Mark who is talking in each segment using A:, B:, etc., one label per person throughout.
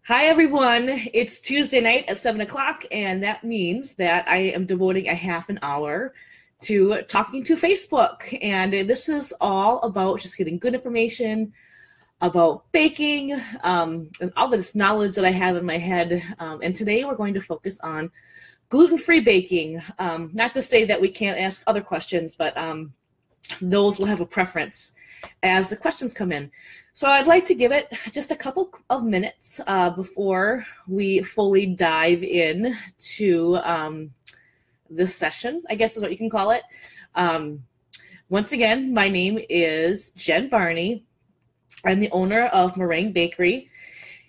A: Hi, everyone. It's Tuesday night at 7 o'clock, and that means that I am devoting a half an hour to talking to Facebook. And this is all about just getting good information about baking and all this knowledge that I have in my head. And today we're going to focus on gluten-free baking. Not to say that we can't ask other questions, but those will have a preference as the questions come in. So I'd like to give it just a couple of minutes before we fully dive in to this session, I guess is what you can call it. Once again, my name is Jen Barney. I'm the owner of Meringue Bakery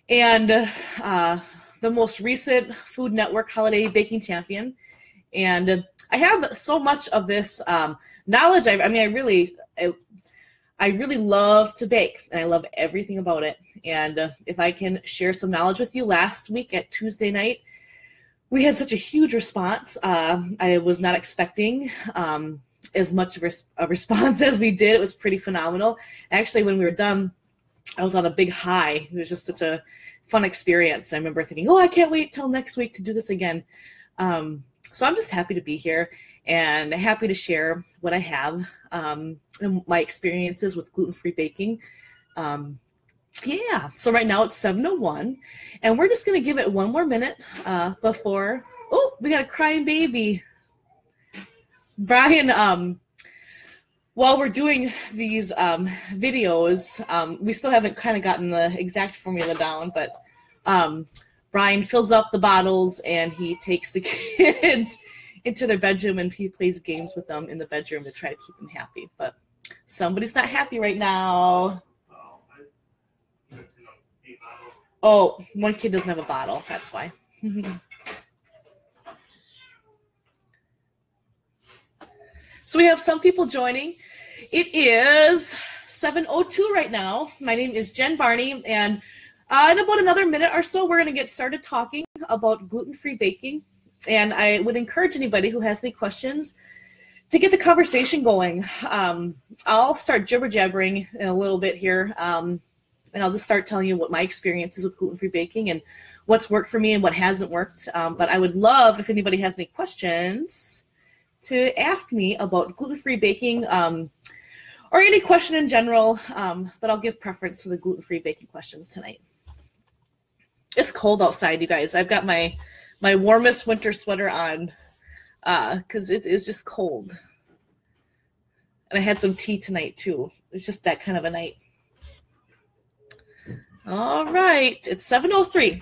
A: and the most recent Food Network Holiday Baking Champion. And I have so much of this knowledge. I really love to bake, and I love everything about it. And if I can share some knowledge with you, last week at Tuesday night, we had such a huge response. I was not expecting as much of a response as we did. It was pretty phenomenal. Actually, when we were done, I was on a big high. It was just such a fun experience. I remember thinking, oh, I can't wait till next week to do this again. So I'm just happy to be here and happy to share what I have and my experiences with gluten-free baking. Yeah, so right now it's 7:01, and we're just going to give it one more minute before, oh, we got a crying baby. Brian, while we're doing these videos, we still haven't kind of gotten the exact formula down, but Brian fills up the bottles and he takes the kids into their bedroom and he plays games with them in the bedroom to try to keep them happy. But somebody's not happy right now. Oh, one kid doesn't have a bottle. That's why. So we have some people joining. It is 7:02 right now. My name is Jen Barney, and in about another minute or so, we're going to get started talking about gluten-free baking. And I would encourage anybody who has any questions to get the conversation going. I'll start jibber-jabbering in a little bit here, and I'll just start telling you what my experience is with gluten-free baking and what's worked for me and what hasn't worked. But I would love if anybody has any questions to ask me about gluten-free baking or any question in general, but I'll give preference to the gluten-free baking questions tonight. It's cold outside, you guys. I've got my warmest winter sweater on because it is just cold. And I had some tea tonight, too. It's just that kind of a night. All right. It's 7:03.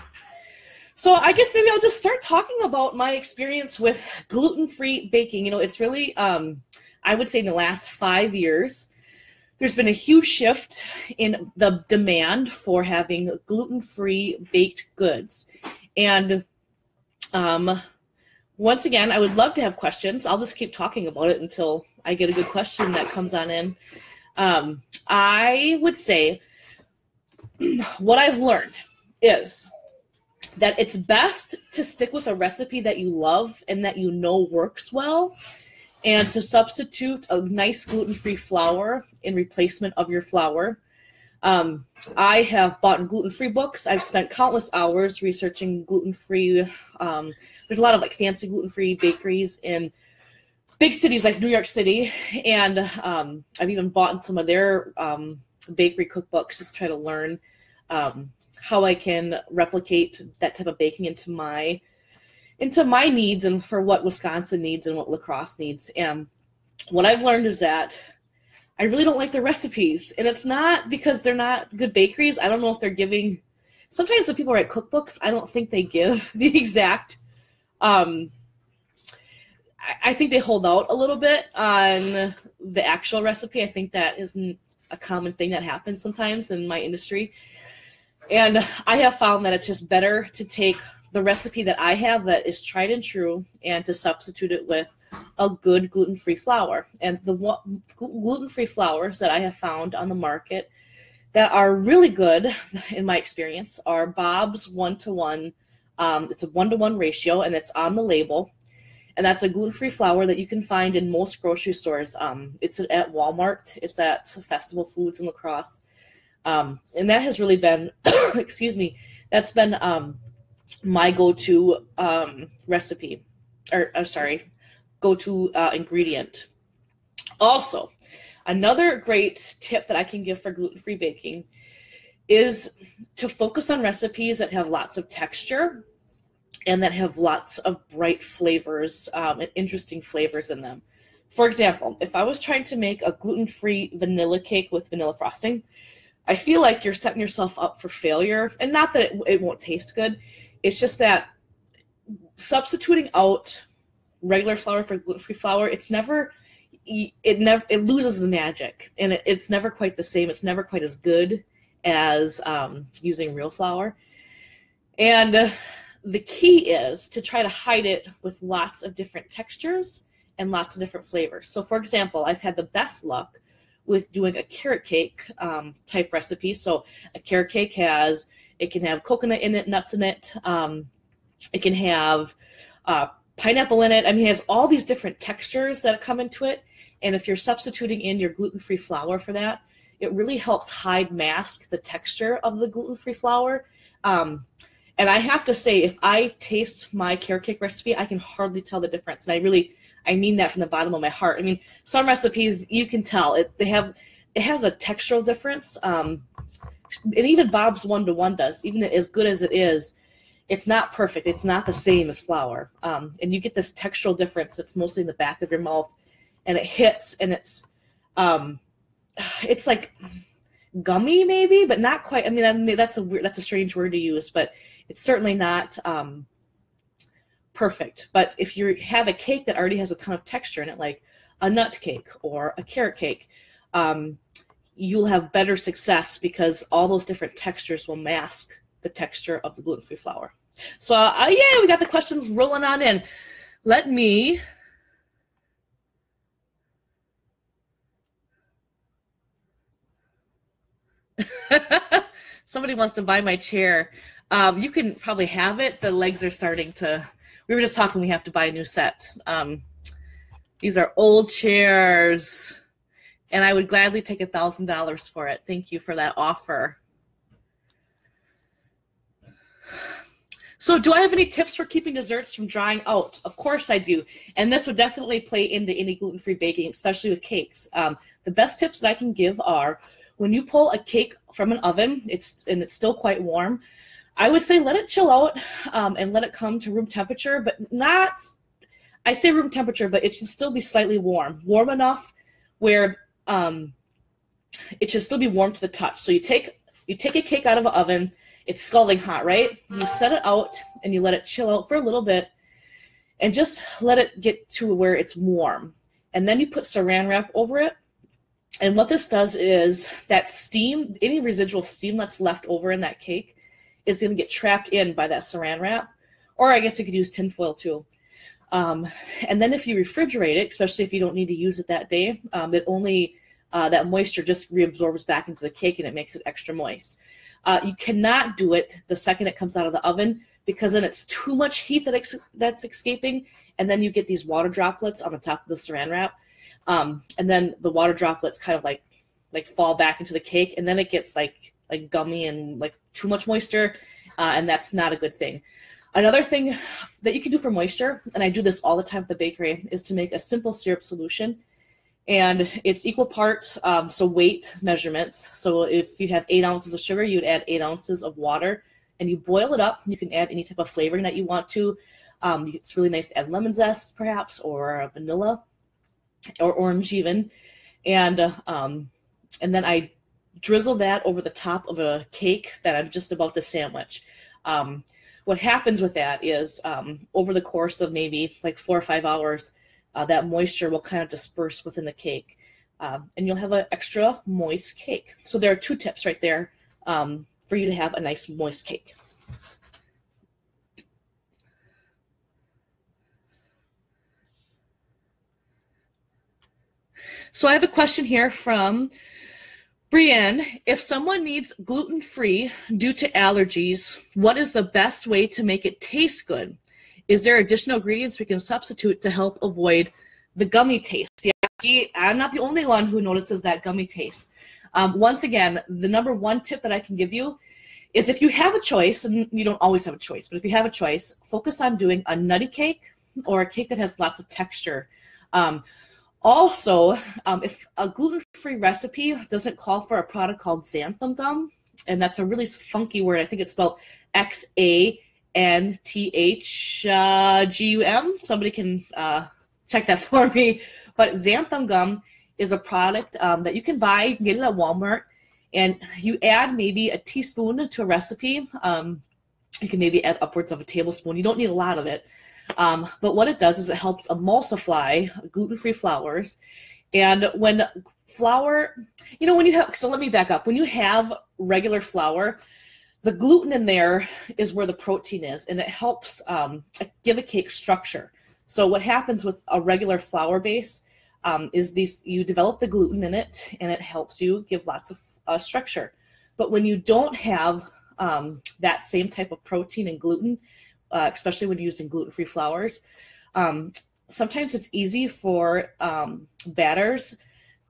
A: So I guess maybe I'll just start talking about my experience with gluten-free baking. You know, it's really, I would say in the last 5 years, there's been a huge shift in the demand for having gluten-free baked goods. And once again, I would love to have questions. I'll just keep talking about it until I get a good question that comes on in. I would say what I've learned is that it's best to stick with a recipe that you love and that you know works well, and to substitute a nice gluten-free flour in replacement of your flour. I have bought gluten-free books. I've spent countless hours researching gluten-free. There's a lot of like fancy gluten-free bakeries in big cities like New York City, and I've even bought some of their bakery cookbooks just to try to learn how I can replicate that type of baking into my needs and for what Wisconsin needs and what La Crosse needs. And what I've learned is that I really don't like the recipes. And it's not because they're not good bakeries. I don't know if they're giving, sometimes when people write cookbooks, I don't think they give the exact, I think they hold out a little bit on the actual recipe. I think that isn't a common thing that happens sometimes in my industry. And I have found that it's just better to take the recipe that I have that is tried and true and to substitute it with a good gluten-free flour. And the gluten-free flours that I have found on the market that are really good, in my experience, are Bob's 1-to-1. It's a 1-to-1 ratio, and it's on the label. And that's a gluten-free flour that you can find in most grocery stores. It's at Walmart. It's at Festival Foods in La Crosse. And that has really been, excuse me, That's been my go-to recipe, or sorry, go-to ingredient. Also, another great tip that I can give for gluten-free baking is to focus on recipes that have lots of texture and that have lots of bright flavors and interesting flavors in them. For example, if I was trying to make a gluten-free vanilla cake with vanilla frosting, I feel like you're setting yourself up for failure. And not that it won't taste good. It's just that substituting out regular flour for gluten-free flour, it loses the magic, and it's never quite the same. It's never quite as good as using real flour. And the key is to try to hide it with lots of different textures and lots of different flavors. So for example, I've had the best luck with doing a carrot cake type recipe. So a carrot cake it can have coconut in it, nuts in it. It can have pineapple in it. I mean, it has all these different textures that come into it. And if you're substituting in your gluten-free flour for that, it really helps mask the texture of the gluten-free flour. And I have to say, if I taste my carrot cake recipe, I can hardly tell the difference. And I mean that from the bottom of my heart. I mean, some recipes, you can tell. It has a textural difference. And even Bob's 1-to-1 does. Even as good as it is, it's not perfect. It's not the same as flour. And you get this textural difference that's mostly in the back of your mouth. And it hits, and it's like gummy maybe, but not quite. I mean, that's a strange word to use, but it's certainly not perfect. But if you have a cake that already has a ton of texture in it, like a nut cake or a carrot cake, you'll have better success because all those different textures will mask the texture of the gluten-free flour. So yeah, we got the questions rolling on in. Let me somebody wants to buy my chair. You can probably have it. The legs are starting to, we were just talking, we have to buy a new set. These are old chairs, and I would gladly take $1,000 for it. Thank you for that offer. So do I have any tips for keeping desserts from drying out? Of course I do. And this would definitely play into any gluten-free baking, especially with cakes. The best tips that I can give are, when you pull a cake from an oven, it's still quite warm, I would say let it chill out and let it come to room temperature, but not, I say room temperature, but it should still be slightly warm enough where it should still be warm to the touch. So you take a cake out of an oven, it's scalding hot, right? You set it out and you let it chill out for a little bit and just let it get to where it's warm. And then you put saran wrap over it. And what this does is that steam, any residual steam that's left over in that cake is going to get trapped in by that saran wrap. Or I guess you could use tin foil too. And then if you refrigerate it, especially if you don't need to use it that day, it only, that moisture just reabsorbs back into the cake and it makes it extra moist. You cannot do it the second it comes out of the oven, because then it's too much heat that's escaping, and then you get these water droplets on the top of the saran wrap. And then the water droplets kind of like fall back into the cake, and then it gets like gummy and like too much moisture, and that's not a good thing. Another thing that you can do for moisture, and I do this all the time at the bakery, is to make a simple syrup solution. And it's equal parts, so weight measurements. So if you have 8 ounces of sugar, you'd add 8 ounces of water, and you boil it up. You can add any type of flavoring that you want to. It's really nice to add lemon zest, perhaps, or vanilla, or orange even. And then I drizzle that over the top of a cake that I'm just about to sandwich. What happens with that is over the course of maybe like 4 or 5 hours, that moisture will kind of disperse within the cake, and you'll have an extra moist cake. So there are 2 tips right there for you to have a nice moist cake. So I have a question here from Brienne. If someone needs gluten-free due to allergies, what is the best way to make it taste good? Is there additional ingredients we can substitute to help avoid the gummy taste? Yeah, I'm not the only one who notices that gummy taste. Once again, the number 1 tip that I can give you is if you have a choice, and you don't always have a choice, but if you have a choice, focus on doing a nutty cake or a cake that has lots of texture. Also, if a gluten-free recipe doesn't call for a product called xanthan gum, and that's a really funky word. I think it's spelled XANTHGUM. Somebody can check that for me. But xanthan gum is a product that you can buy. You can get it at Walmart. And you add maybe a teaspoon to a recipe. You can maybe add upwards of a tablespoon. You don't need a lot of it. But what it does is it helps emulsify gluten-free flours. And when flour, when you have, so let me back up. When you have regular flour, the gluten in there is where the protein is, and it helps give a cake structure. So what happens with a regular flour base is you develop the gluten in it, and it helps you give lots of structure. But when you don't have that same type of protein and gluten, especially when you're using gluten-free flours, sometimes it's easy for batters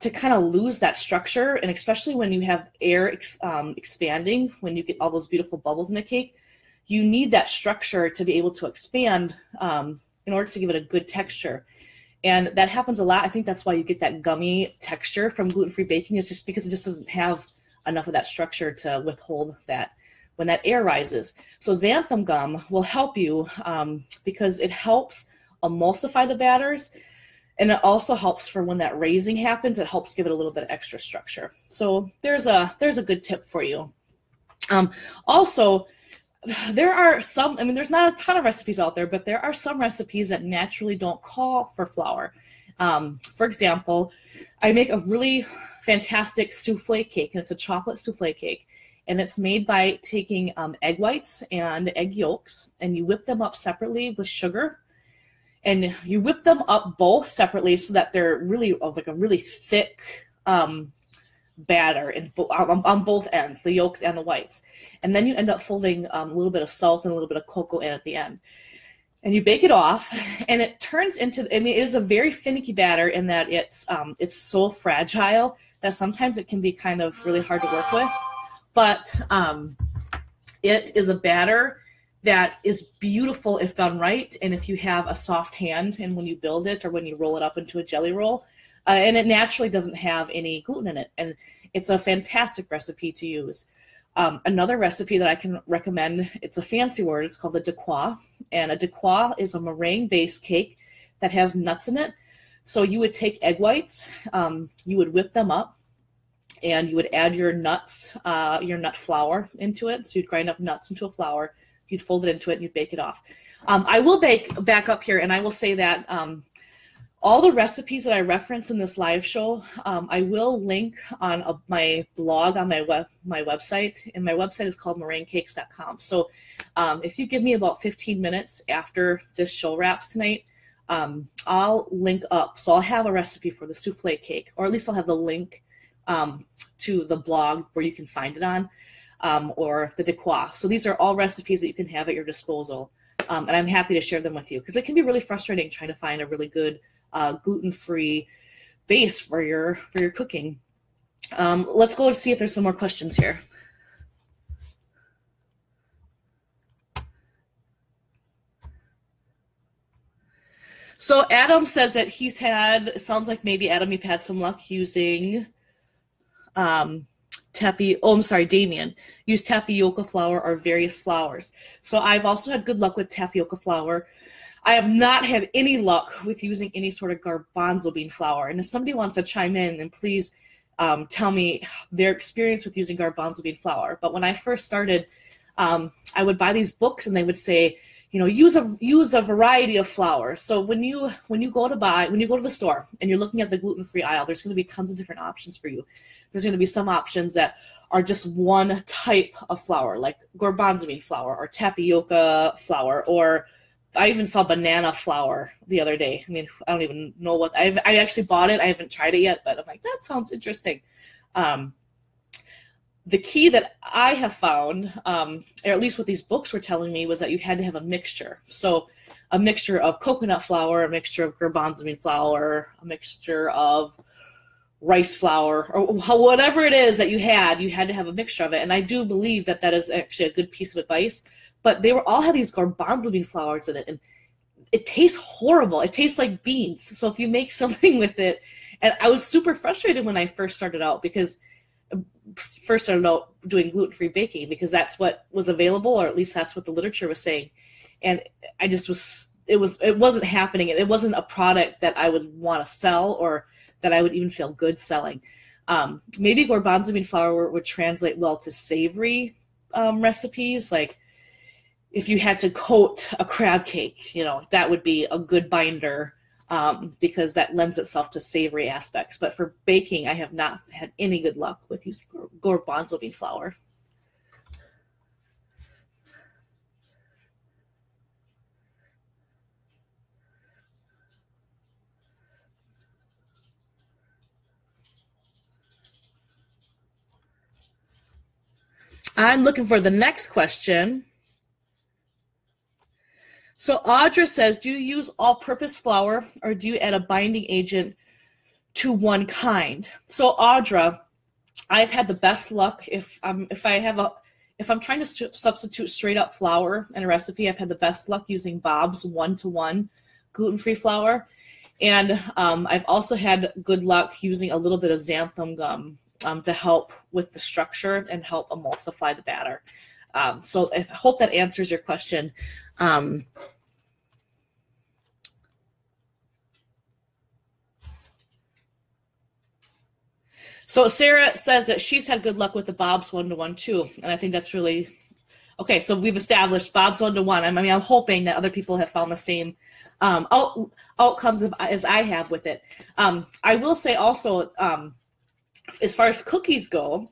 A: to kind of lose that structure, and especially when you have air expanding, when you get all those beautiful bubbles in a cake, you need that structure to be able to expand in order to give it a good texture. And that happens a lot. I think that's why you get that gummy texture from gluten-free baking, is just because it just doesn't have enough of that structure to withhold that when that air rises. So xanthan gum will help you because it helps emulsify the batters, and it also helps for when that raising happens. It helps give it a little bit of extra structure. So there's a good tip for you. Also, there are some, there's not a ton of recipes out there, but there are some recipes that naturally don't call for flour. For example, I make a really fantastic souffle cake, and it's a chocolate souffle cake. And it's made by taking egg whites and egg yolks, and you whip them up separately with sugar. And you whip them up both separately so that they're really like a really thick batter on both ends, the yolks and the whites. And then you end up folding a little bit of salt and a little bit of cocoa in at the end. And you bake it off, and it turns into, it is a very finicky batter in that it's so fragile that sometimes it can be kind of really hard to work with. But it is a batter that is beautiful if done right, and if you have a soft hand, and when you build it or when you roll it up into a jelly roll, and it naturally doesn't have any gluten in it, and it's a fantastic recipe to use. Another recipe that I can recommend, it's a fancy word, it's called a décois, and a décois is a meringue-based cake that has nuts in it. So you would take egg whites, you would whip them up, and you would add your nuts, your nut flour into it. So you'd grind up nuts into a flour, you'd fold it into it, and you'd bake it off. I will back up here, and I will say that all the recipes that I reference in this live show, I will link on my blog on my website, and my website is called meringuecakes.com. So if you give me about 15 minutes after this show wraps tonight, I'll link up. So I'll have a recipe for the souffle cake, or at least I'll have the link to the blog where you can find it on, or the décois. So these are all recipes that you can have at your disposal, and I'm happy to share them with you, because it can be really frustrating trying to find a really good gluten-free base for your cooking. Let's go and see if there's some more questions here. So Adam says that he's had, it sounds like maybe Adam, you've had some luck using Damien, use tapioca flour or various flours. So I've also had good luck with tapioca flour. I have not had any luck with using any sort of garbanzo bean flour. And if somebody wants to chime in, and please tell me their experience with using garbanzo bean flour. But when I first started, I would buy these books, and they would say, use a variety of flour. So when you go to the store and you're looking at the gluten-free aisle, there's going to be tons of different options for you. There's going to be some options that are just one type of flour, like garbanzo bean flour or tapioca flour, or I even saw banana flour the other day. I don't even know what, I actually bought it. I haven't tried it yet, but I'm like, that sounds interesting. The key that I have found, or at least what these books were telling me, was that you had to have a mixture. So a mixture of coconut flour, a mixture of garbanzo bean flour, a mixture of rice flour or whatever it is that you had to have a mixture of it. And I do believe that that is actually a good piece of advice. But they all had these garbanzo bean flours in it, and it tastes horrible. It tastes like beans. So if you make something with it, and I was super frustrated when I first started out doing gluten-free baking, because that's what was available, or at least that's what the literature was saying. And I just it wasn't happening. It wasn't a product that I would want to sell, or that I would even feel good selling. Maybe garbanzo bean flour would translate well to savory recipes. Like if you had to coat a crab cake, that would be a good binder, because that lends itself to savory aspects. But for baking, I have not had any good luck with using garbanzo bean flour. I'm looking for the next question. So Audra says, do you use all-purpose flour, or do you add a binding agent to one kind? So Audra, I've had the best luck if I'm trying to substitute straight up flour in a recipe. I've had the best luck using Bob's 1-to-1 gluten-free flour, and I've also had good luck using a little bit of xanthan gum to help with the structure and help emulsify the batter. So I hope that answers your question. So Sarah says that she's had good luck with the Bob's 1-to-1 too, and I think that's really okay. So we've established Bob's 1-to-1. I'm hoping that other people have found the same outcomes as I have with it. I will say also, as far as cookies go,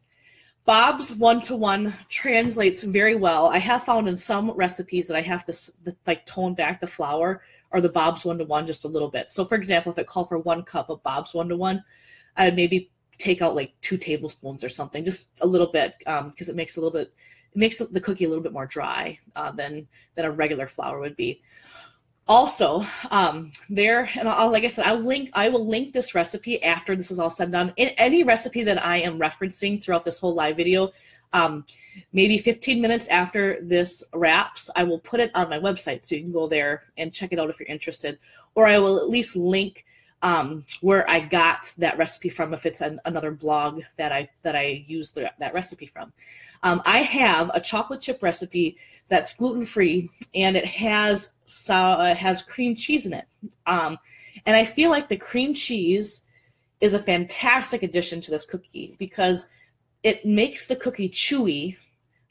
A: Bob's 1-to-1 translates very well. I have found in some recipes that I have to tone back the flour or the Bob's 1-to-1 just a little bit. So for example, if it called for 1 cup of Bob's 1-to-1, I would maybe take out like 2 tablespoons or something, just a little bit, because it makes the cookie a little bit more dry than a regular flour would be. Also, like I said, I will link this recipe after this is all said and done. In any recipe that I am referencing throughout this whole live video, maybe 15 minutes after this wraps, I will put it on my website, so you can go there and check it out if you're interested. Or I will at least link where I got that recipe from, if it's another blog that I used that recipe from. I have a chocolate chip recipe that's gluten-free, and it has cream cheese in it. And I feel like the cream cheese is a fantastic addition to this cookie, because it makes the cookie chewy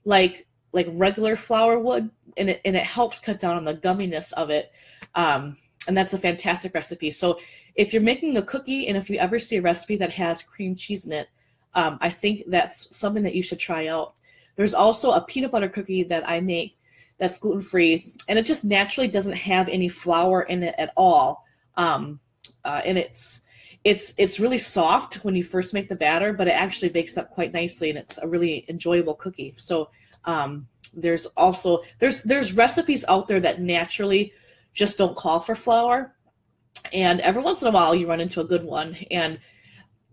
A: like regular flour would, and it helps cut down on the gumminess of it. And that's a fantastic recipe. So if you're making a cookie, and if you ever see a recipe that has cream cheese in it, I think that's something that you should try out. There's also a peanut butter cookie that I make that's gluten-free, and it just naturally doesn't have any flour in it at all. And it's really soft when you first make the batter, but it actually bakes up quite nicely, and it's a really enjoyable cookie. So there's recipes out there that naturally just don't call for flour, and every once in a while you run into a good one. And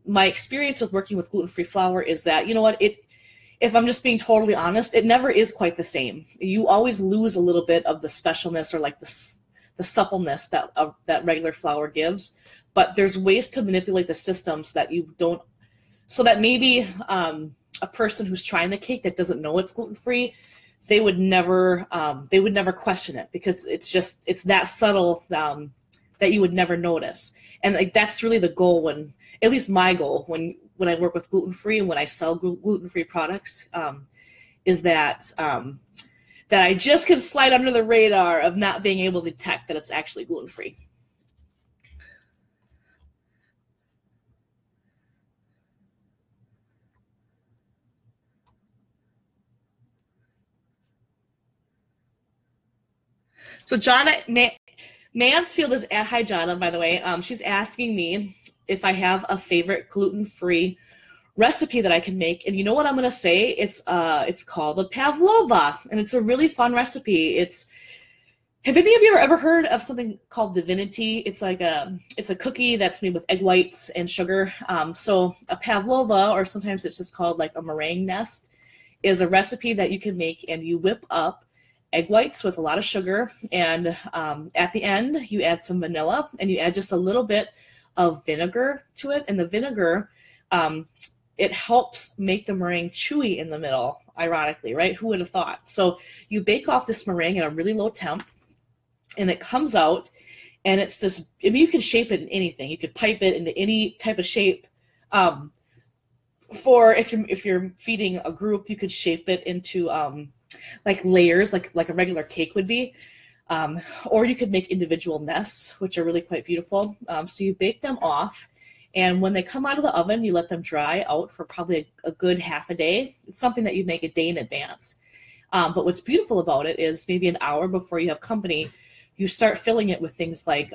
A: my experience with working with gluten-free flour is that, you know what, if I'm just being totally honest, it never is quite the same. You always lose a little bit of the specialness, or like the suppleness that regular flour gives. But there's ways to manipulate the systems that you don't, so that maybe a person who's trying the cake that doesn't know it's gluten-free, they would never question it, because it's that subtle that you would never notice. And like that's really the goal, at least my goal when I work with gluten-free and when I sell gluten-free products, is that I just can slide under the radar of not being able to detect that it's actually gluten-free. So Jonna Mansfield is at, hi Jonna, by the way. She's asking me if I have a favorite gluten-free recipe that I can make. And you know what I'm gonna say? It's called the pavlova, and it's a really fun recipe. Have any of you ever heard of something called divinity? It's like it's a cookie that's made with egg whites and sugar. So a pavlova, or sometimes it's just called like a meringue nest, is a recipe that you can make, and you whip up egg whites with a lot of sugar, and at the end you add some vanilla, and you add just a little bit of vinegar to it, and the vinegar, it helps make the meringue chewy in the middle, ironically, right? Who would have thought? So you bake off this meringue at a really low temp, and it comes out, and it's this, I mean, you can shape it in anything. You could pipe it into any type of shape. For if you're feeding a group, you could shape it into like layers, like a regular cake would be. Or you could make individual nests, which are really quite beautiful. So you bake them off, and when they come out of the oven, you let them dry out for probably a good half a day. It's something that you make a day in advance. But what's beautiful about it is maybe an hour before you have company, you start filling it with things like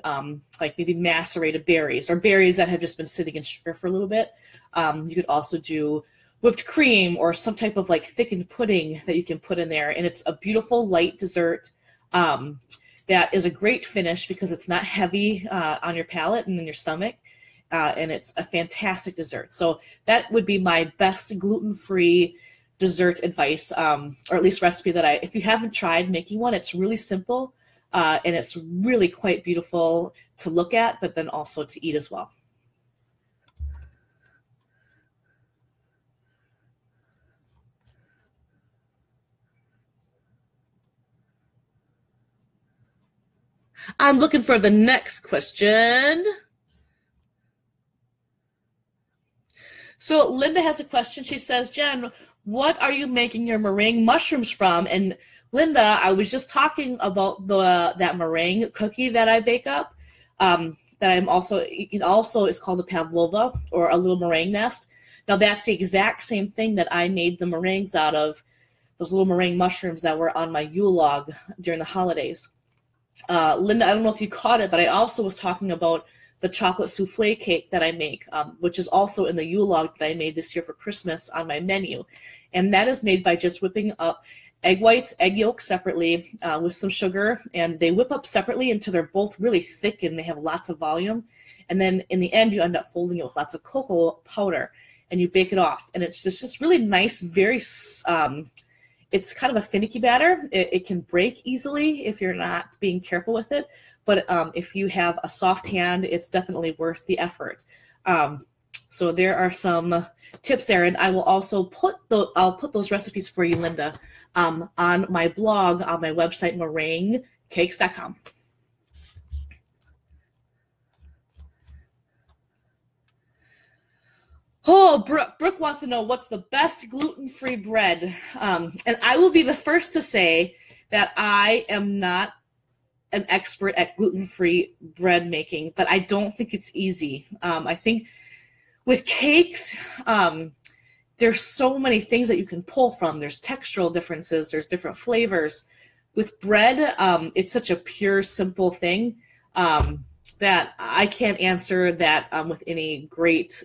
A: maybe macerated berries, or berries that have just been sitting in sugar for a little bit. You could also do whipped cream, or some type of like thickened pudding that you can put in there. And it's a beautiful light dessert that is a great finish because it's not heavy on your palate and in your stomach. And it's a fantastic dessert. So that would be my best gluten-free dessert advice, or at least recipe that if you haven't tried making one, it's really simple. And it's really quite beautiful to look at, but then also to eat as well. I'm looking for the next question. So Linda has a question. She says, Jen, what are you making your meringue mushrooms from? And Linda, I was just talking about that meringue cookie that I bake up. It also is called a pavlova, or a little meringue nest. Now that's the exact same thing that I made the meringues out of, those little meringue mushrooms that were on my Yule log during the holidays. Linda, I don't know if you caught it, but I also was talking about the chocolate souffle cake that I make, which is also in the Yule log that I made this year for Christmas on my menu. And that is made by just whipping up egg whites, egg yolks separately with some sugar, and they whip up separately until they're both really thick and they have lots of volume. And then in the end, you end up folding it with lots of cocoa powder, and you bake it off. And it's just really nice, very, it's kind of a finicky batter. It can break easily if you're not being careful with it. But if you have a soft hand, it's definitely worth the effort. So there are some tips there, and I will also I'll put those recipes for you, Linda, on my blog on my website, meringuecakes.com. Oh, Brooke wants to know what's the best gluten-free bread. And I will be the first to say that I am not an expert at gluten-free bread making, but I don't think it's easy. I think with cakes, there's so many things that you can pull from. There's textural differences, there's different flavors. With bread, it's such a pure, simple thing that I can't answer that with any great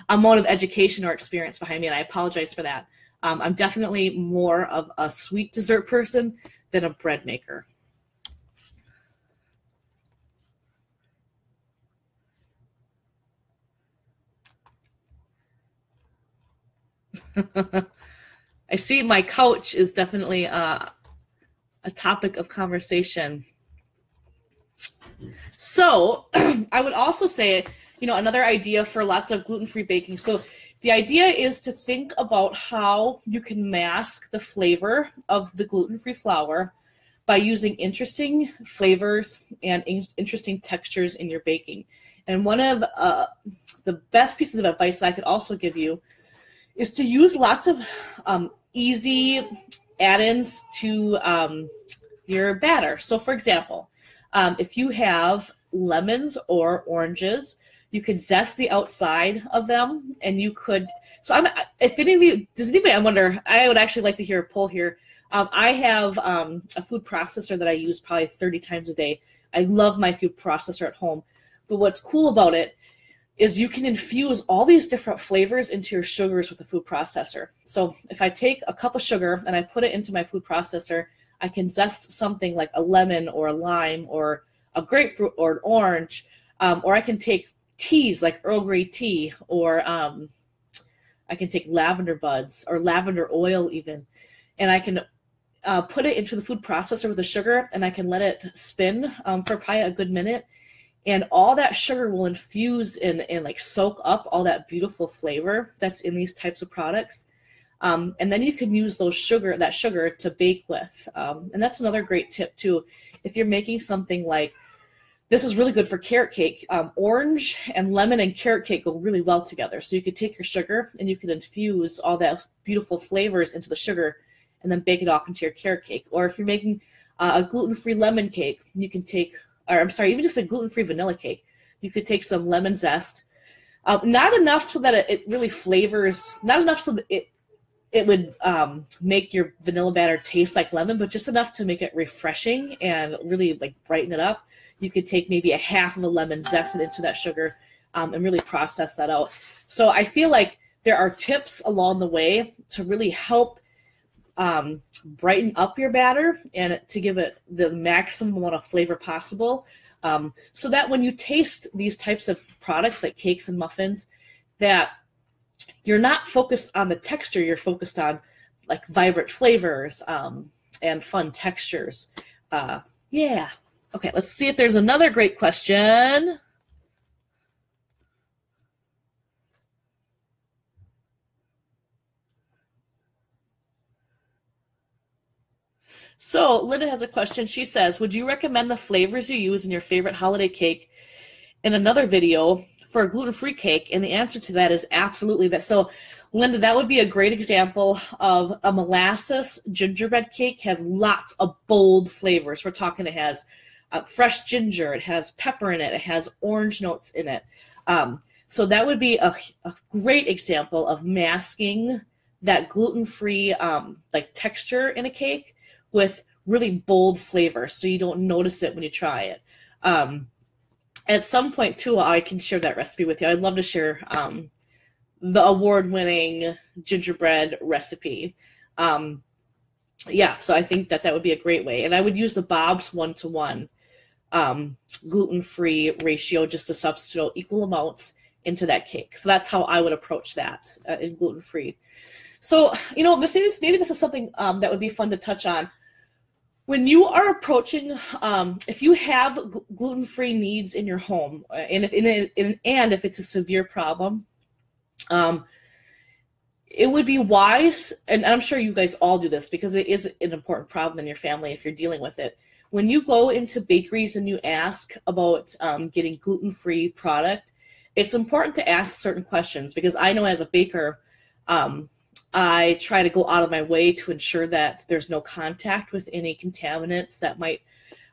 A: amount of education or experience behind me, and I apologize for that. I'm definitely more of a sweet dessert person than a bread maker. I see my couch is definitely a topic of conversation. So I would also say, another idea for lots of gluten-free baking. So the idea is to think about how you can mask the flavor of the gluten-free flour by using interesting flavors and interesting textures in your baking. And one of the best pieces of advice that I could also give you is to use lots of easy add-ins to your batter. So for example, if you have lemons or oranges, you could zest the outside of them, and you could, if any of you, does anybody, I wonder, I would actually like to hear a poll here. I have a food processor that I use probably 30 times a day. I love my food processor at home, but what's cool about it is you can infuse all these different flavors into your sugars with the food processor. So if I take a cup of sugar and I put it into my food processor, I can zest something like a lemon or a lime or a grapefruit or an orange, or I can take teas like Earl Grey tea, or I can take lavender buds or lavender oil even, and I can put it into the food processor with the sugar, and I can let it spin for probably a good minute, and all that sugar will infuse and like soak up all that beautiful flavor that's in these types of products. And then you can use that sugar to bake with. And that's another great tip too. If you're making something like, this is really good for carrot cake. Orange and lemon and carrot cake go really well together. So you could take your sugar and you can infuse all those beautiful flavors into the sugar and then bake it off into your carrot cake. Or if you're making a gluten-free lemon cake, you can take, or I'm sorry, even just a gluten-free vanilla cake, you could take some lemon zest. Not enough so that it really flavors, not enough so that it would make your vanilla batter taste like lemon, but just enough to make it refreshing and really like brighten it up. You could take maybe a half of a lemon, zest it into that sugar, and really process that out. So I feel like there are tips along the way to really help brighten up your batter and to give it the maximum amount of flavor possible, so that when you taste these types of products like cakes and muffins, that you're not focused on the texture, you're focused on like vibrant flavors and fun textures. Yeah. Okay, let's see if there's another great question. So Linda has a question. She says, would you recommend the flavors you use in your favorite holiday cake in another video for a gluten-free cake? And the answer to that is absolutely. That. So Linda, that would be a great example of a molasses gingerbread cake. Has lots of bold flavors. We're talking, it has fresh ginger, it has pepper in it, it has orange notes in it. So that would be a great example of masking that gluten-free like texture in a cake with really bold flavor, so you don't notice it when you try it. At some point too, I can share that recipe with you. I'd love to share the award-winning gingerbread recipe. Yeah, so I think that would be a great way. And I would use the Bob's 1-to-1 gluten-free ratio just to substitute equal amounts into that cake. So that's how I would approach that in gluten-free. So, you know, maybe this is something that would be fun to touch on. When you are approaching, if you have gluten-free needs in your home, and if it's a severe problem, it would be wise, and I'm sure you guys all do this because it is an important problem in your family if you're dealing with it. When you go into bakeries and you ask about getting gluten-free product, it's important to ask certain questions, because I know as a baker, I try to go out of my way to ensure that there's no contact with any contaminants that might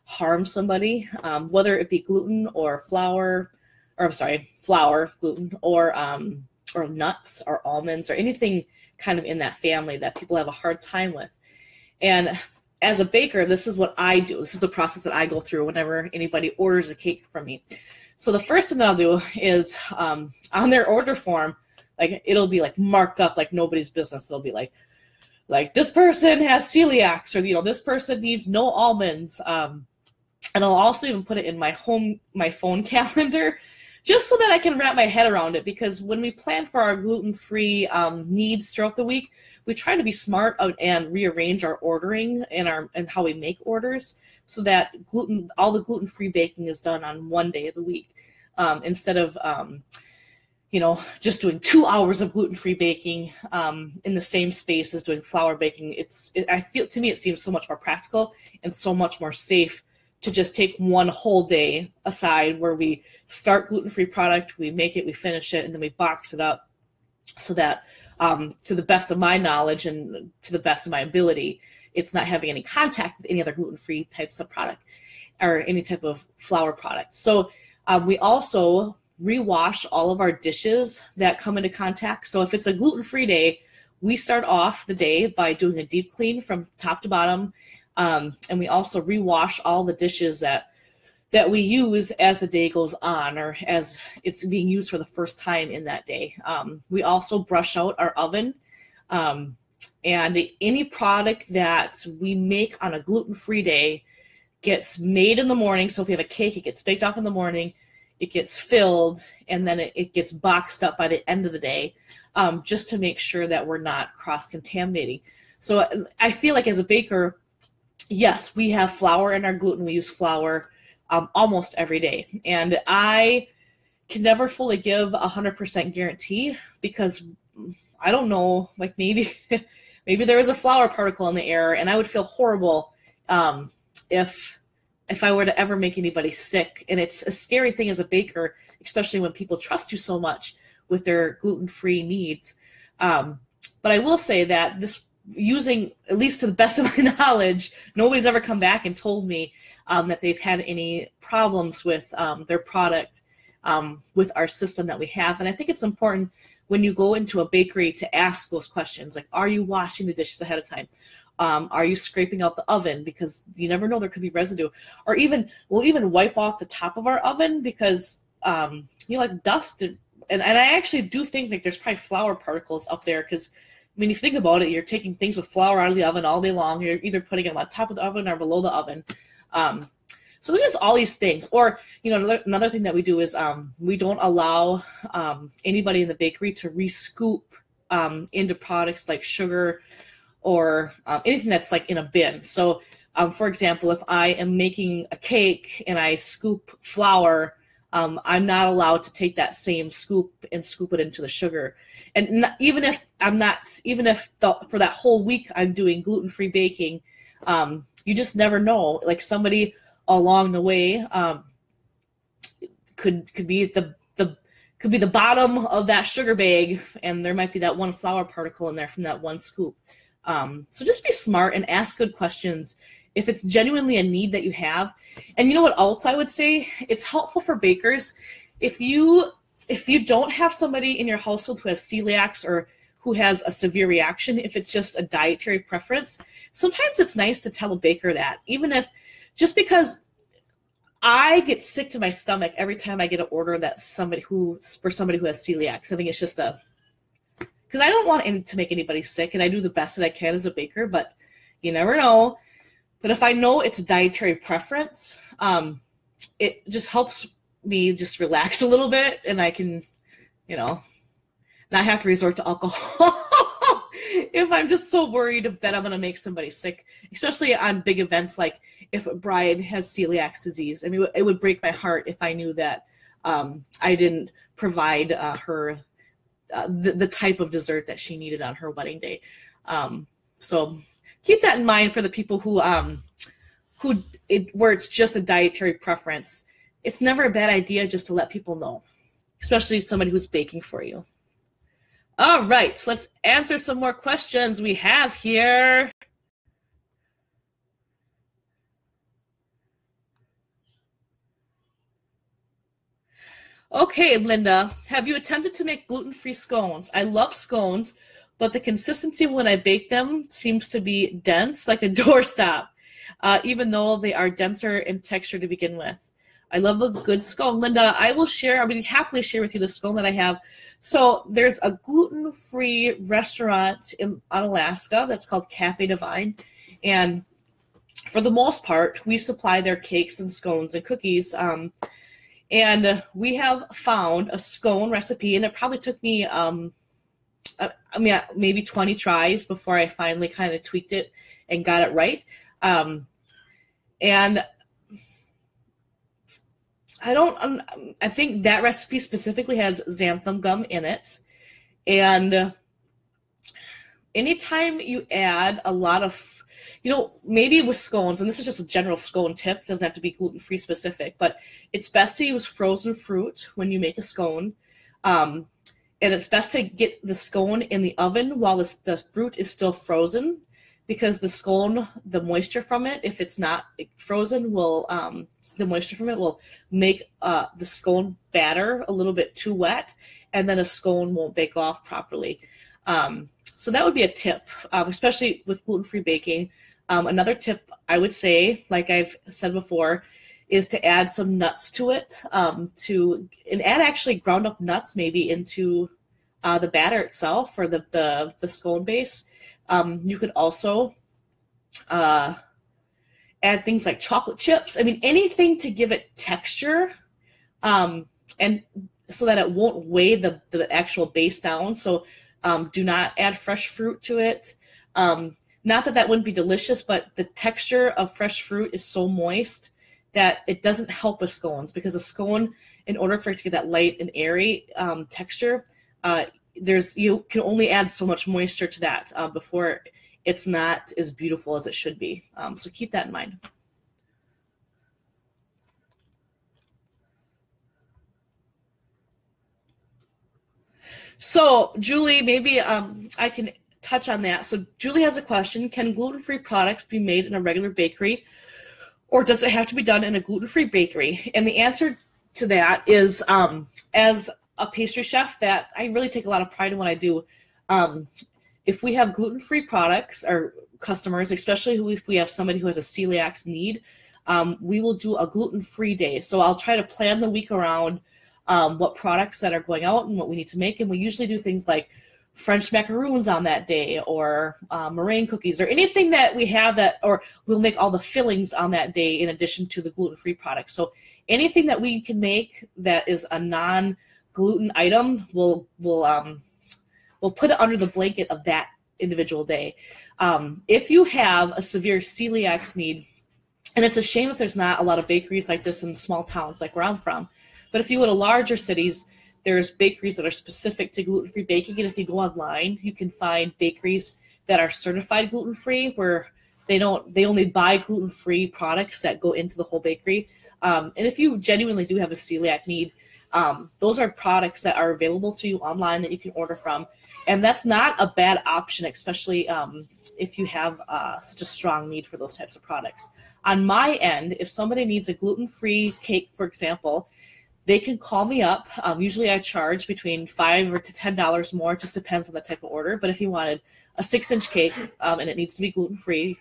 A: harm somebody, whether it be gluten or flour, gluten, or nuts or almonds or anything kind of in that family that people have a hard time with. And as a baker, this is what I do. This is the process that I go through whenever anybody orders a cake from me. So the first thing that I'll do is on their order form, like it'll be like marked up like nobody's business. They'll be like this person has celiac, or this person needs no almonds. And I'll also even put it in my phone calendar, just so that I can wrap my head around it. Because when we plan for our gluten-free needs throughout the week, we try to be smart and rearrange our ordering and how we make orders, so that all the gluten-free baking is done on one day of the week, instead of just doing 2 hours of gluten-free baking in the same space as doing flour baking. To me, it seems so much more practical and so much more safe to just take one whole day aside where we start gluten-free product, we make it, we finish it, and then we box it up, so that to the best of my knowledge and to the best of my ability, it's not having any contact with any other gluten-free types of product or any type of flour product. So we also rewash all of our dishes that come into contact. So if it's a gluten-free day, we start off the day by doing a deep clean from top to bottom. And we also rewash all the dishes that we use as the day goes on, or as it's being used for the first time in that day. We also brush out our oven. And any product that we make on a gluten-free day gets made in the morning. So if we have a cake, it gets baked off in the morning, it gets filled, and then it gets boxed up by the end of the day, just to make sure that we're not cross-contaminating. So I feel like as a baker, yes, we have flour in our gluten. We use flour almost every day. And I can never fully give 100% guarantee because I don't know, like maybe there was a flour particle in the air, and I would feel horrible if I were to ever make anybody sick. And it's a scary thing as a baker, especially when people trust you so much with their gluten-free needs. But I will say that this, using, at least to the best of my knowledge, nobody's ever come back and told me that they've had any problems with their product with our system that we have. And I think it's important when you go into a bakery to ask those questions, like, are you washing the dishes ahead of time? Are you scraping out the oven? Because you never know, there could be residue. Or even, we'll even wipe off the top of our oven because, like dust. And I actually do think like there's probably flour particles up there because, I mean, if you think about it, you're taking things with flour out of the oven all day long. You're either putting them on top of the oven or below the oven. So there's just all these things. Or, another thing that we do is we don't allow anybody in the bakery to re-scoop into products like sugar or anything that's like in a bin. So, for example, if I am making a cake and I scoop flour, I'm not allowed to take that same scoop and scoop it into the sugar. And even if for that whole week I'm doing gluten-free baking, you just never know. Like somebody along the way could be the bottom of that sugar bag, and there might be that one flour particle in there from that one scoop. So just be smart and ask good questions if it's genuinely a need that you have. And you know what else I would say? It's helpful for bakers if you don't have somebody in your household who has celiacs or who has a severe reaction, if it's just a dietary preference, sometimes it's nice to tell a baker that, even if, just because I get sick to my stomach every time I get an order that for somebody who has celiacs. I think it's just because I don't want to make anybody sick, and I do the best that I can as a baker, but you never know. But if I know it's a dietary preference, it just helps me just relax a little bit, and I can, not have to resort to alcohol if I'm just so worried that I'm going to make somebody sick, especially on big events like if a bride has celiac disease. I mean, it would break my heart if I knew that I didn't provide her the type of dessert that she needed on her wedding day. So keep that in mind for the people where it's just a dietary preference. It's never a bad idea just to let people know, especially somebody who's baking for you. All right, let's answer some more questions we have here. Okay, Linda, have you attempted to make gluten-free scones? I love scones, but the consistency when I bake them seems to be dense, like a doorstop, even though they are denser in texture to begin with. I love a good scone. Linda, I would happily share with you the scone that I have. So there's a gluten-free restaurant on Alaska that's called Cafe Divine. And for the most part, we supply their cakes and scones and cookies. And we have found a scone recipe, and it probably took me maybe 20 tries before I finally kind of tweaked it and got it right. And I think that recipe specifically has xanthan gum in it. And anytime you add a lot of, maybe with scones, and this is just a general scone tip, doesn't have to be gluten-free specific, but it's best to use frozen fruit when you make a scone. And it's best to get the scone in the oven while the fruit is still frozen, because the scone, the moisture from it, if it's not frozen, the moisture from it will make the scone batter a little bit too wet, and then a scone won't bake off properly. So that would be a tip, especially with gluten-free baking. Another tip I would say, like I've said before, is to add some nuts to it, and add actually ground up nuts maybe into the batter itself, or the scone base. You could also add things like chocolate chips. I mean, anything to give it texture, and so that it won't weigh the actual base down. So do not add fresh fruit to it. Not that that wouldn't be delicious, but the texture of fresh fruit is so moist that it doesn't help with scones, because a scone, in order for it to get that light and airy texture, you can only add so much moisture to that before it's not as beautiful as it should be. So keep that in mind. So Julie, maybe I can touch on that. So Julie has a question: can gluten-free products be made in a regular bakery, or does it have to be done in a gluten-free bakery? And the answer to that is, as a pastry chef, that I really take a lot of pride in what I do. If we have gluten-free products or customers, especially if we have somebody who has a celiac need, we will do a gluten-free day. So I'll try to plan the week around what products that are going out and what we need to make. And we usually do things like French macaroons on that day, or meringue cookies, or anything that we have that, or we'll make all the fillings on that day in addition to the gluten-free products. So anything that we can make that is a non-gluten item, we'll put it under the blanket of that individual day. If you have a severe celiac need, and it's a shame if there's not a lot of bakeries like this in small towns like where I'm from, but if you go to larger cities, there's bakeries that are specific to gluten-free baking, and if you go online, you can find bakeries that are certified gluten-free, where they only buy gluten-free products that go into the whole bakery. And if you genuinely do have a celiac need, those are products that are available to you online that you can order from, and that's not a bad option, especially if you have such a strong need for those types of products. On my end, if somebody needs a gluten-free cake, for example, they can call me up. Usually I charge between $5 to $10 more, just depends on the type of order. But if you wanted a 6-inch cake and it needs to be gluten-free,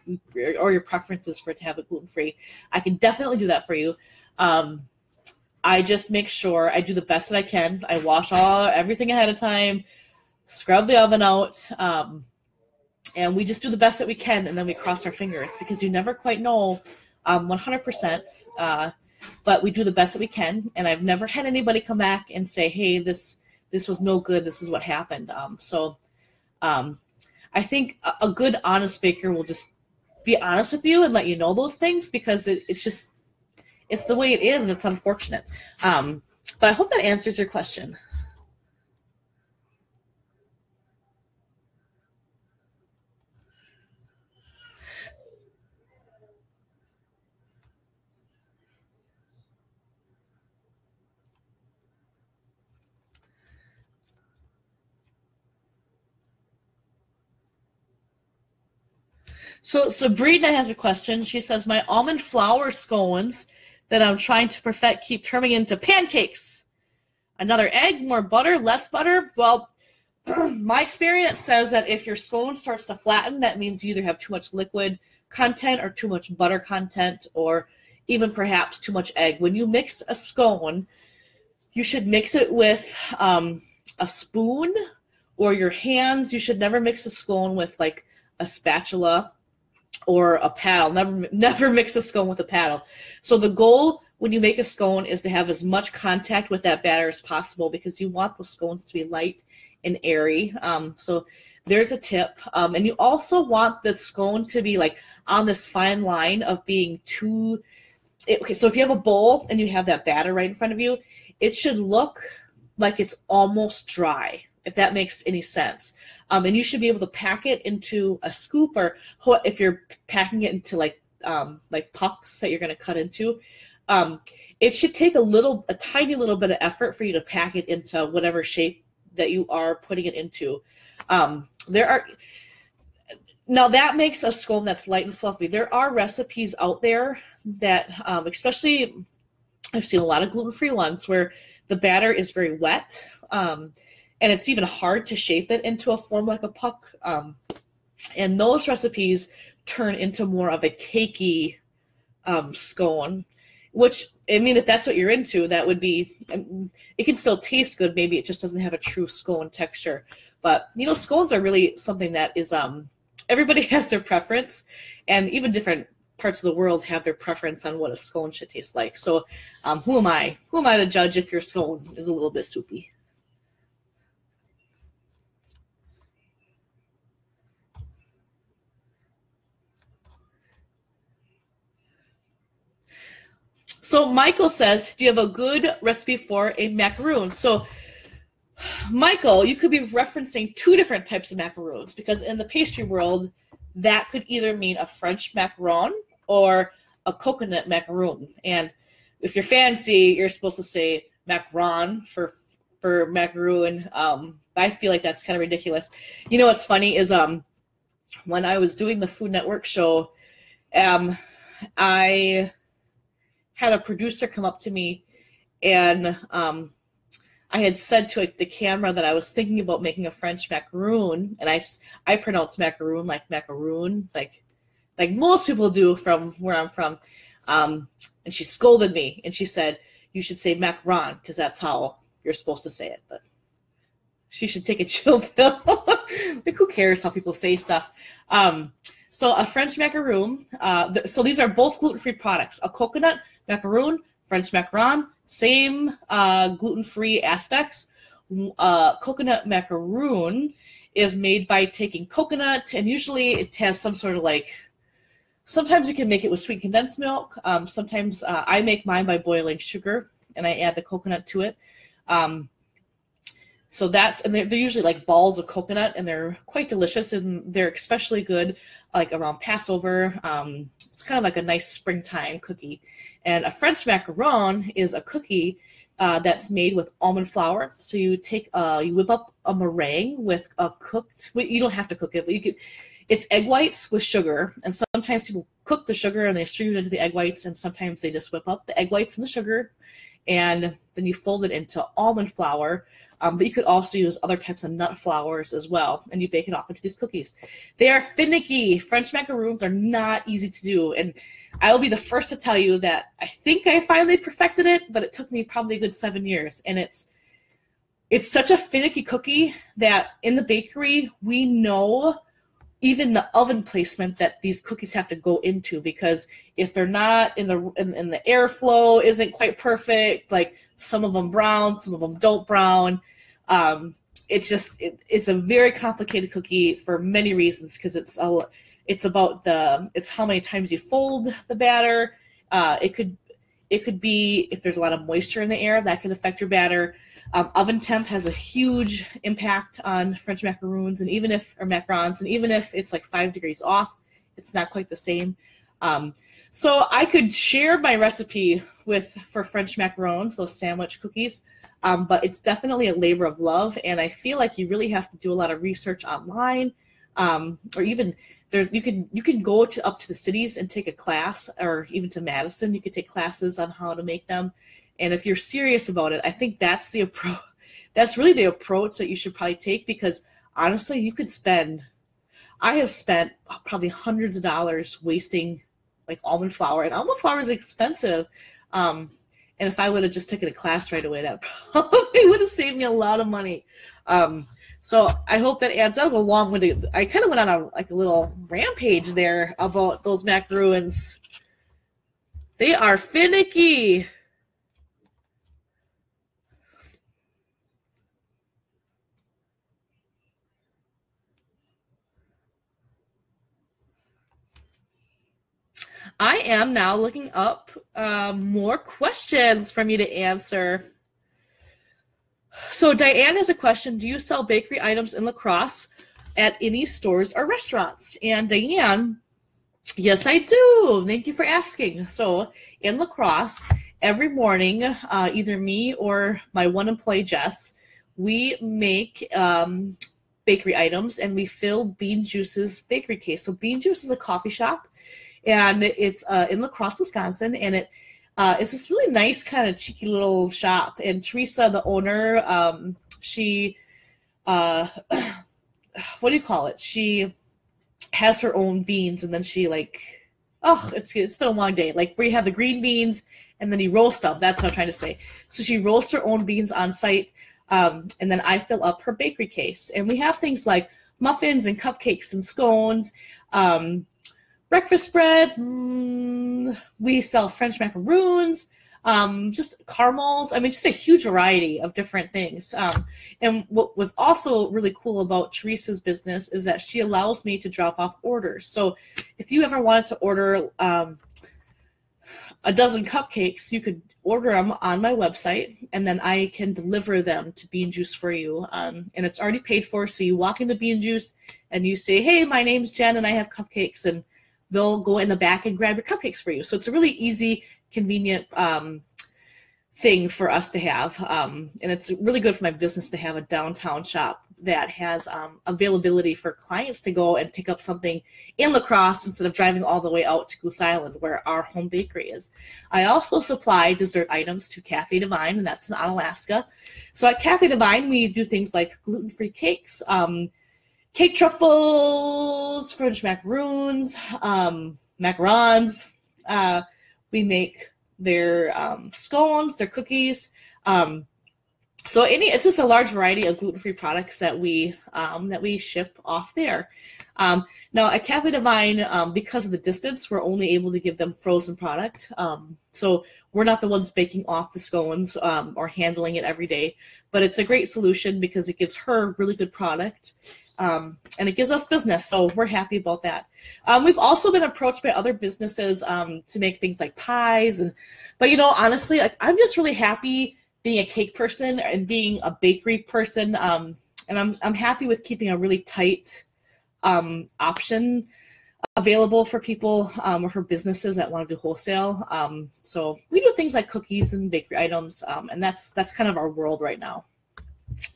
A: or your preference is for it to have it gluten-free, I can definitely do that for you. I just make sure I do the best that I can. I wash everything ahead of time, scrub the oven out, and we just do the best that we can, and then we cross our fingers, because you never quite know 100%. But we do the best that we can, and I've never had anybody come back and say, hey, this was no good, this is what happened. I think a good, honest baker will just be honest with you and let you know those things, because it's the way it is, and it's unfortunate. But I hope that answers your question. So Sabrina has a question. She says, my almond flour scones that I'm trying to perfect keep turning into pancakes. Another egg, more butter, less butter? Well, my experience says that if your scone starts to flatten, that means you either have too much liquid content or too much butter content, or even perhaps too much egg. When you mix a scone, you should mix it with a spoon or your hands. You should never mix a scone with like a spatula or a paddle. Never mix a scone with a paddle. So the goal when you make a scone is to have as much contact with that batter as possible, because you want the scones to be light and airy. So there's a tip. And you also want the scone to be like on this fine line of being okay, so if you have a bowl and you have that batter right in front of you, it should look like it's almost dry, if that makes any sense. And you should be able to pack it into a scoop, or if you're packing it into like pucks that you're going to cut into, it should take a tiny little bit of effort for you to pack it into whatever shape that you are putting it into. Now that makes a scone that's light and fluffy. There are recipes out there that, especially I've seen a lot of gluten-free ones where the batter is very wet, and it's even hard to shape it into a form like a puck. And those recipes turn into more of a cakey scone, which, I mean, if that's what you're into, that would be, it can still taste good. Maybe it just doesn't have a true scone texture. But, scones are really something that is everybody has their preference, and even different parts of the world have their preference on what a scone should taste like. So who am I? Who am I to judge if your scone is a little bit soupy? So Michael says, do you have a good recipe for a macaroon? So Michael, you could be referencing two different types of macaroons, because in the pastry world, that could either mean a French macaron or a coconut macaroon. And if you're fancy, you're supposed to say macaron for macaroon. I feel like that's kind of ridiculous. You know what's funny is when I was doing the Food Network show, I had a producer come up to me, and I had said to the camera that I was thinking about making a French macaroon, and I pronounce macaroon like macaroon, like most people do from where I'm from. And she scolded me, and she said, you should say macaron, because that's how you're supposed to say it. But she should take a chill pill. Like, who cares how people say stuff? So a French macaroon, so these are both gluten-free products. A coconut macaroon, French macaron, same gluten-free aspects. Coconut macaroon is made by taking coconut, and usually it has some sort of sometimes you can make it with sweet condensed milk. Sometimes I make mine by boiling sugar, and I add the coconut to it. So and they're usually like balls of coconut, and they're quite delicious, and they're especially good like around Passover. It's kind of like a nice springtime cookie. And a French macaron is a cookie that's made with almond flour. So you whip up a meringue with you don't have to cook it, but it's egg whites with sugar. And sometimes people cook the sugar and they stream it into the egg whites, and sometimes they just whip up the egg whites and the sugar, and then you fold it into almond flour. But you could also use other types of nut flours as well, and you bake it off into these cookies. They are finicky. French macaroons are not easy to do, and I will be the first to tell you that I think I finally perfected it, but it took me probably a good 7 years. And it's such a finicky cookie that in the bakery, we know even the oven placement that these cookies have to go into, because if they're not in the airflow isn't quite perfect, like some of them brown, some of them don't brown. It's a very complicated cookie for many reasons, because it's how many times you fold the batter. It could be if there's a lot of moisture in the air, that could affect your batter. Oven temp has a huge impact on French macaroons, or macarons, and even if it's like 5 degrees off, it's not quite the same. So I could share my recipe for French macarons, those sandwich cookies, but it's definitely a labor of love, and I feel like you really have to do a lot of research online, or even you can go up to the cities and take a class, or even to Madison, you could take classes on how to make them. And if you're serious about it, I think that's the approach. That's really the approach that you should probably take, because honestly, I have spent probably hundreds of dollars wasting like almond flour, and almond flour is expensive. And if I would have just taken a class right away, that probably would have saved me a lot of money. So I hope that answers. That was a long-winded. I kind of went on a little rampage there about those macaroons. They are finicky. I am now looking up more questions from you to answer. So Diane has a question. Do you sell bakery items in La Crosse at any stores or restaurants? And Diane, yes, I do. Thank you for asking. So in La Crosse, every morning, either me or my one employee, Jess, we make bakery items, and we fill Bean Juice's bakery case. So Bean Juice is a coffee shop, and it's in La Crosse, Wisconsin, and it's this really nice kind of cheeky little shop. And Teresa, the owner, she, what do you call it? She has her own beans, and then she it's been a long day. Like, where you have the green beans, and then you roast them. That's what I'm trying to say. So she roasts her own beans on site, and then I fill up her bakery case. And we have things like muffins and cupcakes and scones, breakfast spreads. We sell French macaroons, just caramels. I mean, just a huge variety of different things. And what was also really cool about Teresa's business is that she allows me to drop off orders. So if you ever wanted to order a dozen cupcakes, you could order them on my website, and then I can deliver them to Bean Juice for you. And it's already paid for, so you walk into Bean Juice and you say, hey, my name's Jen and I have cupcakes, and they'll go in the back and grab your cupcakes for you. So it's a really easy, convenient thing for us to have. And it's really good for my business to have a downtown shop that has availability for clients to go and pick up something in La Crosse instead of driving all the way out to Goose Island where our home bakery is. I also supply dessert items to Cafe Divine, and that's in Alaska. So at Cafe Divine, we do things like gluten-free cakes, cake truffles, French macaroons, macarons. We make their scones, their cookies. So it's just a large variety of gluten-free products that we ship off there. Now at Cafe Divine, because of the distance, we're only able to give them frozen product. So we're not the ones baking off the scones or handling it every day, but it's a great solution because it gives her really good product. And it gives us business, so we're happy about that. We've also been approached by other businesses to make things like pies, but honestly, like, I'm just really happy being a cake person and being a bakery person, and I'm happy with keeping a really tight option available for people or for businesses that want to do wholesale. So we do things like cookies and bakery items, and that's kind of our world right now.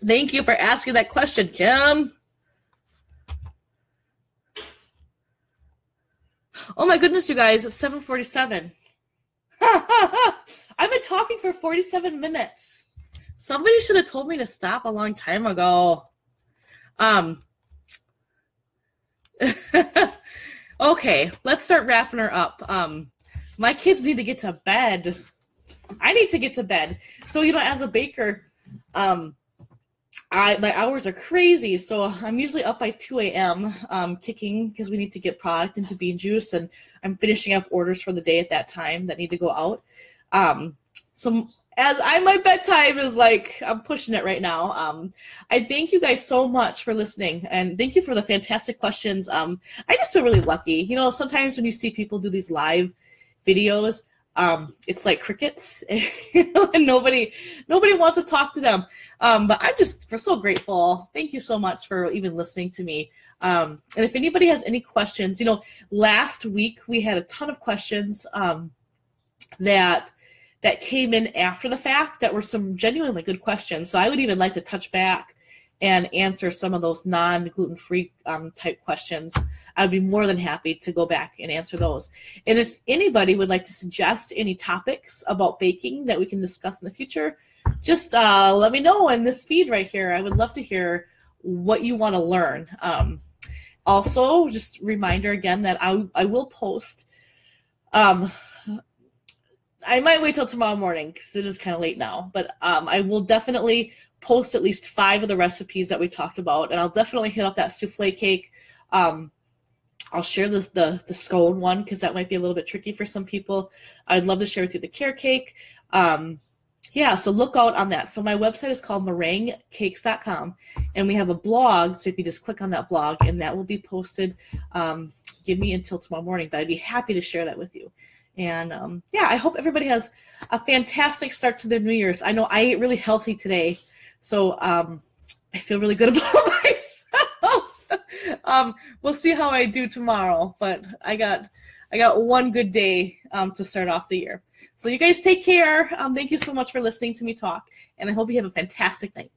A: Thank you for asking that question, Kim. Oh my goodness, you guys, it's 7:47. I've been talking for 47 minutes. Somebody should have told me to stop a long time ago. Okay, let's start wrapping her up. My kids need to get to bed. I need to get to bed. So, as a baker, my hours are crazy, so I'm usually up by 2 a.m. Kicking because we need to get product into Bean Juice, and I'm finishing up orders for the day at that time that need to go out. So my bedtime is like, I'm pushing it right now. I thank you guys so much for listening, and thank you for the fantastic questions. I just feel really lucky. Sometimes when you see people do these live videos, it's like crickets, and nobody wants to talk to them. But we're so grateful. Thank you so much for even listening to me. And if anybody has any questions, last week we had a ton of questions that came in after the fact that were some genuinely good questions. So I would even like to touch back and answer some of those non-gluten-free type questions. I'd be more than happy to go back and answer those. And if anybody would like to suggest any topics about baking that we can discuss in the future, just let me know in this feed right here. I would love to hear what you want to learn. Also, just a reminder again that I will post. I might wait till tomorrow morning because it is kind of late now, but I will definitely post at least 5 of the recipes that we talked about, and I'll definitely hit up that souffle cake. I'll share the scone one because that might be a little bit tricky for some people. I'd love to share with you the carrot cake. Yeah, so look out on that. So my website is called meringuecakes.com, and we have a blog, so if you just click on that blog, and that will be posted. Give me until tomorrow morning, but I'd be happy to share that with you. And yeah, I hope everybody has a fantastic start to their New Year's. I know I ate really healthy today, so I feel really good about myself. We'll see how I do tomorrow, but I got one good day to start off the year. So you guys take care. Thank you so much for listening to me talk, and I hope you have a fantastic night.